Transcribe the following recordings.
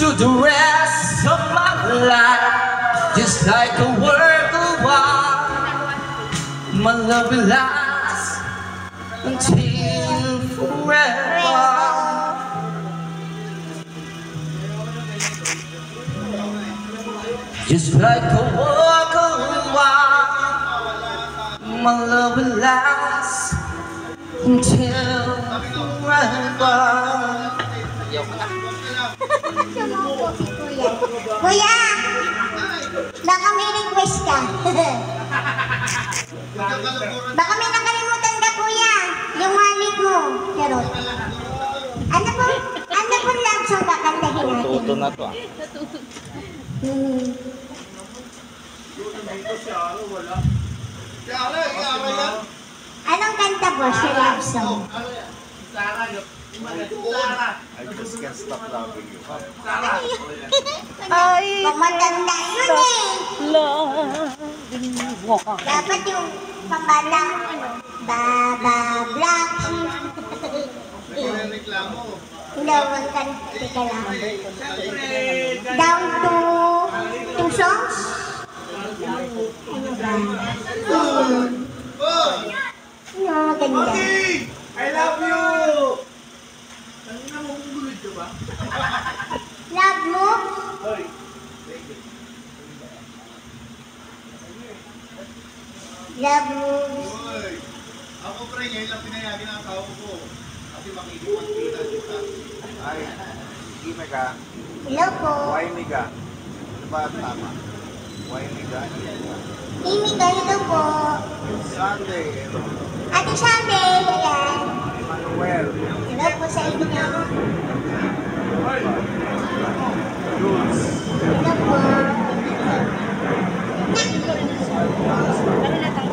to the rest of my life, just like a work of art. My love will last until forever. Just like a work of art, my love will last until forever. Kuya, baka may request ka. Baka may nakalimutan ka, kuya. Yung wallet mo. Charot. Ano po love song kakantahin natin? Natuto na to ah. Anong kanta po sa love song? I just can't stop loving you. Ay, matanda yun eh. Dapat yung pambalang Baba Black Sheep. Hindi, wag ka. Teka lang. Down to two songs? Ano ba? No, maganda. I love you! Love mo? Love mo? Ako pre, ngayon lang pinayagin ang tao ko. Kasi makikipagkita kita. Ay, Ime ka. Hello po. Why me ka? Ano ba ang tama? Why me ka? Amy, hello po. Sunday. Ate Sunday, yan. Emmanuel. Hello po sa inyo. Jules. Hello po.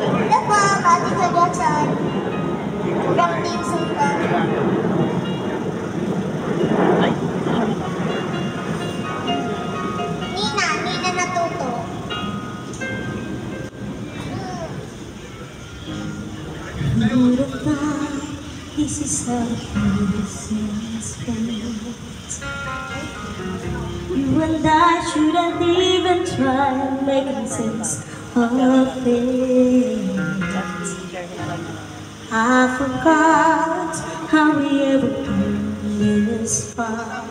Hello po, Bobby sa Johnson. From Team Suko. Nina natuto. This is how innocence felt. You and I shouldn't even try making sense of it. I forgot how we ever came this far.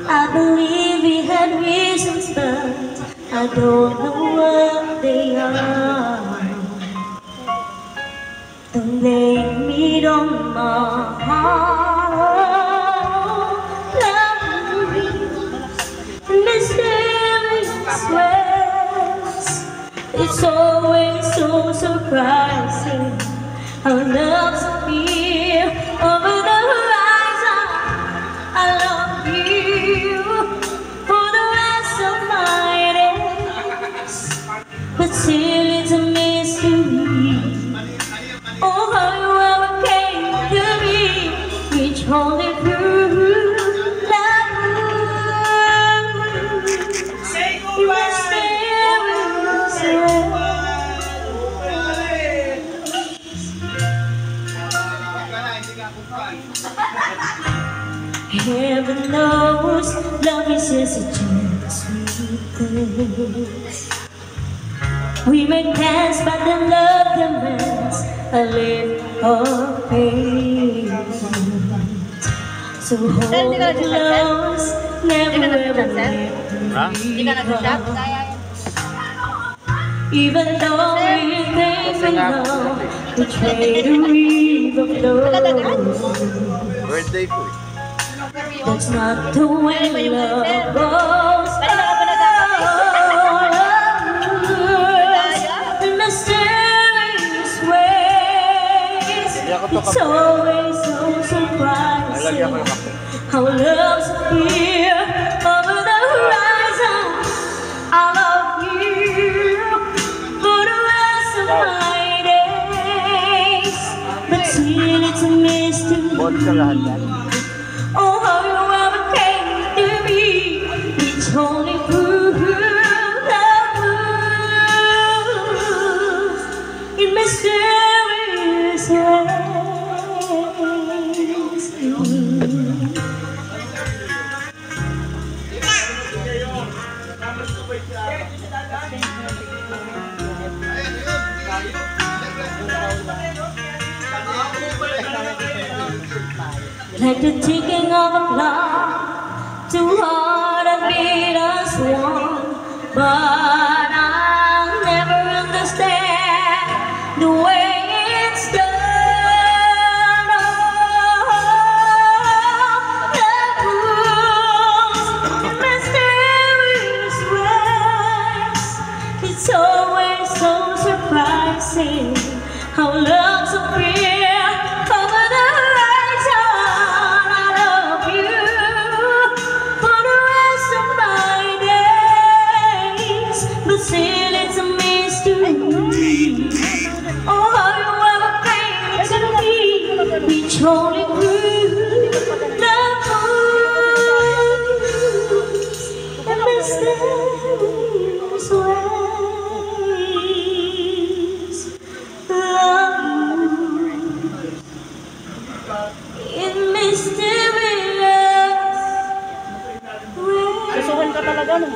I believe we had reasons, but I don't know what they are. Don't lay me on my heart. Love me, mysterious ways. It's always so surprising how love's appear over the horizon. I love you for the rest of my days, but still it's a mystery. Oh, how you ever came to me, reach holding through love. You are Heaven knows love is just a chance we make plans, but the love demands a lift of pain. So hold me close, never ever let me go. Even though we think we know, we trade a river flow. Birthday po eh. That's not the way love goes. In mysterious ways, it's always so surprising how love's appear over the horizon. I love you for the rest of my days, but still it's a mystery. Oh, how you ever came to me, it's only proof love moves in mysterious ways. like the ticking of a clock, too hard to beat us one. But I'll never understand the way it's done. Oh, love moves in mysterious ways. It's always so surprising how love's appear over the horizon. I love you for the rest of my days, but still it's a mystery. Oh, how you ever came to me, each holy groove, love moves in mysterious ways. Love moves in mysterious ways. Susuhan ka talaga no?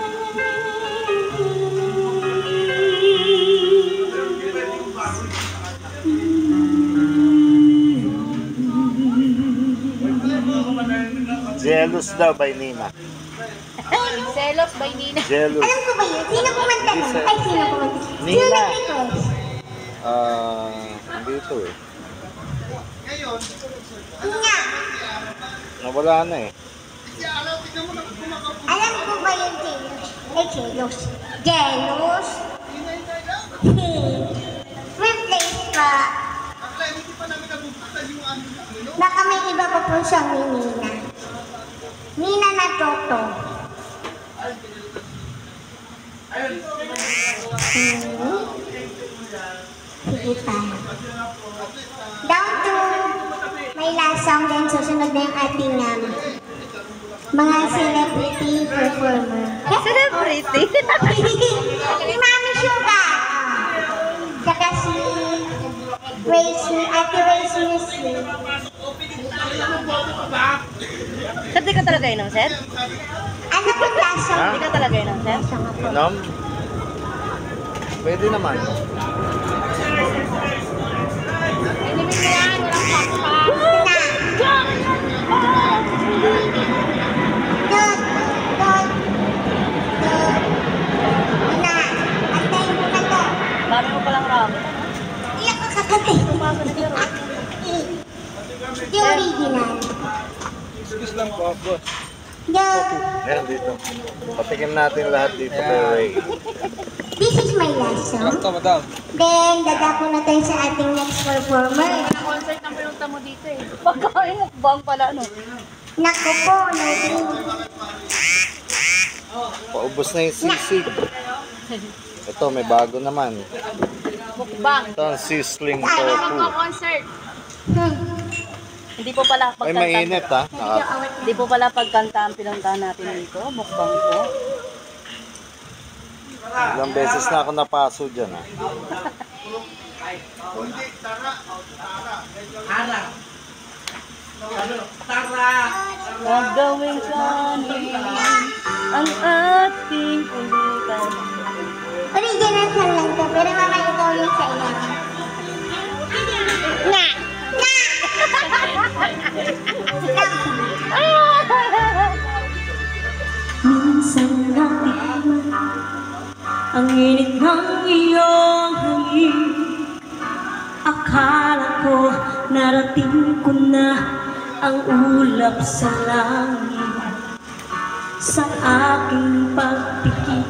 Jealous daw by Nina. Selos by Nina. Jealous. Alam ko ba yun? Sino kumanta nun? Ay, sino kumanta? Sino Nina. nag-request? Dito eh. Ngayon, Yun nga. Nawala na eh. kasi alam, tignan mo na kumakapunin. Alam ko ba yung jealous? Ay, jealous. Jealous? Replace pa. Akla, hindi pa namin nabubuksan yung aming ano. Baka may iba pa po siyang Nina. Nina na Toto. Sige pa. Down to may last song din. Susunod na yung ating mga celebrity performer. Celebrity? Si Mami Sugar. Saka si Ate Race Music. Sir, di ka talaga inom, sir? Ano po last song? Di ka talaga inom, sir? Last song po. Nom? Pwede naman. Mami mo palang rami. Iyak ka kakatay. Yung original. Excuse lang po, boss. The, Ayan dito. Patikin natin lahat dito kay Ray. this is my last song. Then, dadako na tayo sa ating next performer. Concert na pinunta mo dito eh. Pagkain mukbang pala, no? Naku po, no. Paubos na yung sisig. Ito, may bago naman. Mukbang. Ito ang sizzling tofu. Concert. Hindi po pala Ay, pagkanta. mainit ha. Hindi po pala pagkanta ang pinuntahan natin dito. Mukbang po. Ilang beses na ako napaso dyan ha. Gagawin kanin ang ating pulutan. Original song lang to, pero mamaya ikaw yung sa iyo. Nga! Minsan natin ang init ng iyong hangin. Akala ko narating ko na ang ulap sa langit. Sa aking pagpikit,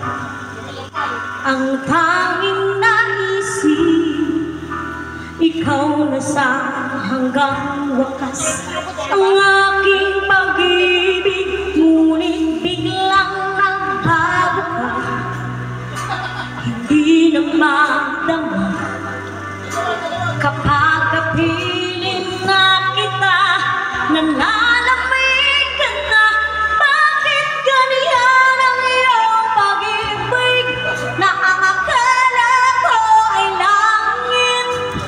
ang tanging naisip, ikaw na sa hanggang wakas. Ang aking pag-ibig, ngunit biglang nagbago ka. Hindi na madama kapag kapiling na kita, nalalamig ka na. Bakit ganyan ang iyong pag-ibig na ang akala ko ay langit?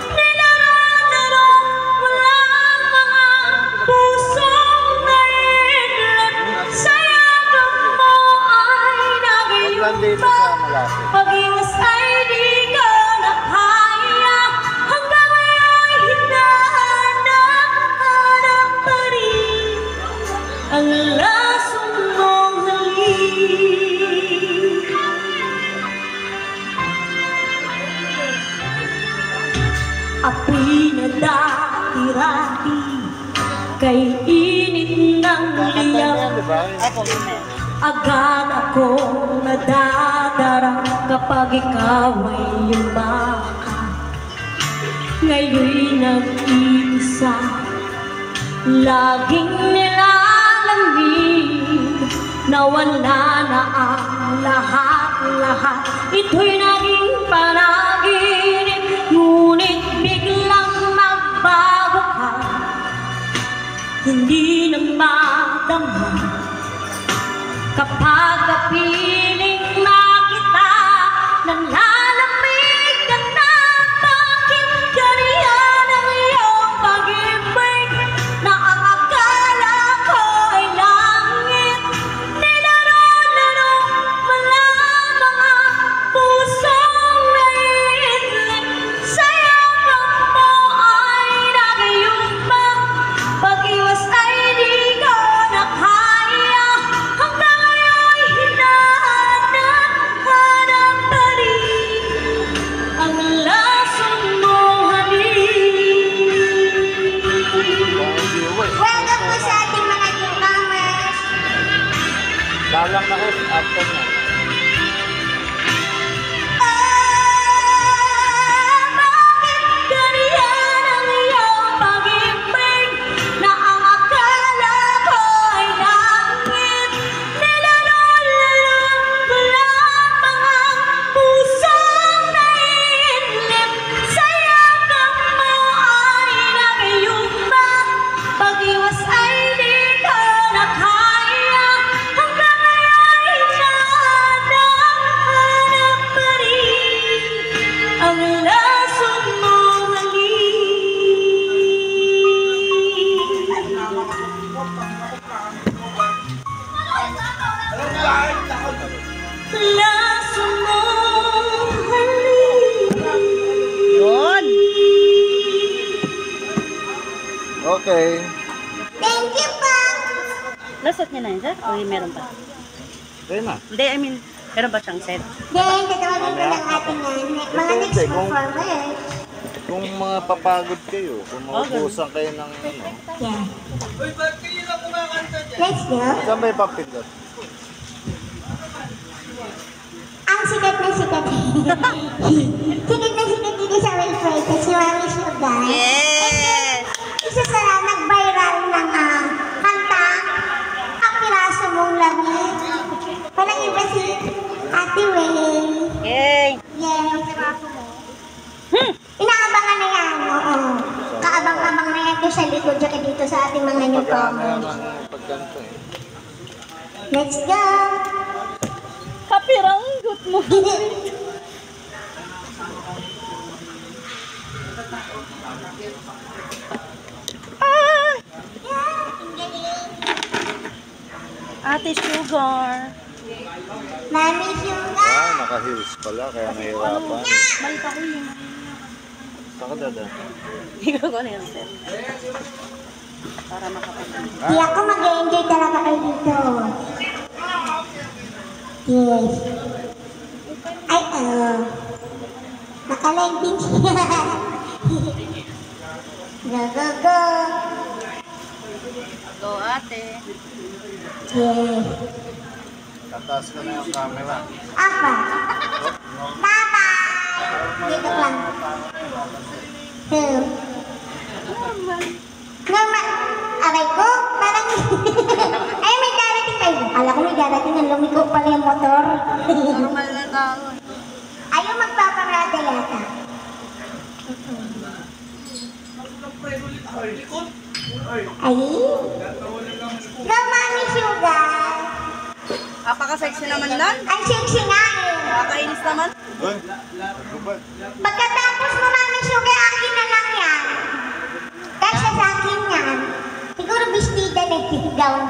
Nilarandarong walang mga pusong naiglip. Sa yagap mo ay Huwag lang dito nag-iiba. sa malapit. Pag-iwas ay di ka nakaya. Hanggang ngayon hinahanap pa rin kay init ng liyaw. Ako, muna. Agad akong nadadara kapag ikaw ay lumaka. Ngayon'y nag-iisa, laging nilalamig, nawala na ang lahat-lahat. Ito'y naging panaginip, ngunit biglang nagbago ka. Hindi na madama kapag kapiling na kita, nalalamig ka na. Bakit ganyan ang iyong pag-ibig, na ang akala ko ay langit? Nilaro-laro mo lamang ang pusong naiidlip, sayang mo ay nagayuma. Pag-iwas ay di ko na kaya, hanggang ngayon'y hinahanap pa rin ang lasong mong halik. Welcome po sa ating mga newcomers. Dalang na ko after na. Bakit ganyan ang iyong pag-ibig, na ang akala ko ay langit? Nilaro-laro mo lamang ang pusong naiidlip, sayang mo ay nagayuma. Pag-iwas ay di ko na kaya, hanggang ngayon'y hinahanap pa rin ang lasong mong halik. Lasong mong halik. Yun. Okay. Thank you po. Lasot niya na yun, sir? O meron pa? Okay na. Hindi, I mean, meron ba siyang set? Then, tatawagin ko lang ating mga next Hindi, kung- performers. Kung mga papagod kayo, kung maubusan kayo ng ano, Yeah. Let's go. saan ba ipapindot? Ang sikat na sikat. Sikat na sikat dito sa Wi-Fi kasi Mami Sugar. Yes! Isa sa nag-viral ng kanta, Ang Piraso Mong Lamig. Walang iba si Ate Wayne. Yay! Yes. Inaabangan na yan, oo. Kaabang-abang na yan doon sa likod tsaka dito sa ating mga Pagkano newcomers. ng pagganto eh. Let's go! Kapiranggot mo. Ate Sugar. Mami Sugar! Ah, naka-heels pala, kaya nahihirapan. Malit ako yun. Saka dada. Hindi ko ano yun, sir. Para makapagod. Di ako mag-enjoy talaga kayo dito. Yes. Ay, nakalive din siya. Go, go, go. Go, ate. Yes. Tataas ko na yung camera. Apa? Bye-bye. Dito lang. Normal. Aray ko, parang... Ay, may darating tayo. Akala ko may darating. Ang lumiko pala yung motor. Normal na tao. Ayaw magpaparada yata. Ay. Go, Mami Sugar. Napaka-sexy naman nun. Ang sexy nga eh. Nakakainis naman. Doon. Gubad. Pagkatapos mo, Mami Sugar, akin na lang yan. Kasi sa akin yan. Siguro bestida na gown.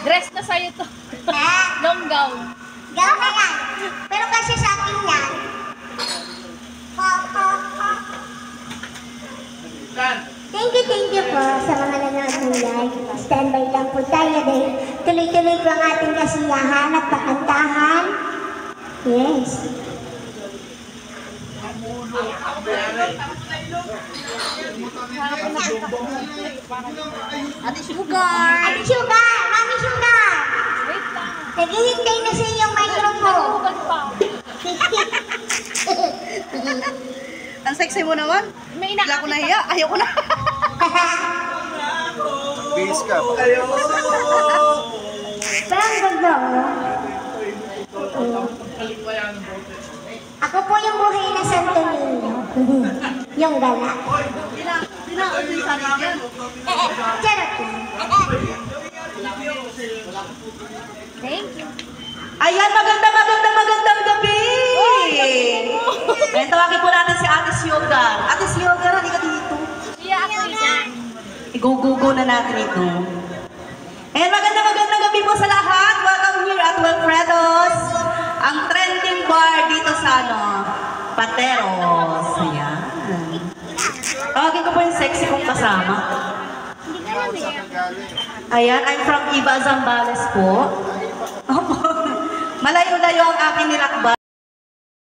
Dress na sa'yo to. Ha? Long gown. Gown na yan. Pero kasi sa akin yan. Ha, ha, ha. Thank you po sa mga nanonood ng live. Standby lang po tayo dahil tuloy-tuloy po ang ating kasiyahan at pakantahan. Yes. Ate Sugar. Ate Sugar! Mami Sugar! Wait lang. Naghihintay na sa iyong microphone. Ang sexy mo naman. May Bigla ko nahiya. Ayoko na. Base ka. Parang ganda, oh. Ako po yung buhay na Santo Niño. Yung gala. Dinaan din sa akin yan. Charot. Thank you. Ayan, magandang gabi! Ngayon tawagin po natin si Ate Sugar. Ate Sugar, halika dito. Iya ako dyan. Igugugo na natin ito. Ayan, magandang gabi po sa lahat. Welcome here at Wilfredo's. Ang trending bar dito sa Pateros. Ayan. Tawagin ko po yung sexy kong kasama. Hindi ka naman eh. Ayan, I'm from Iba Zambales po. Opo. Malayo-layo ang aking nilakbay.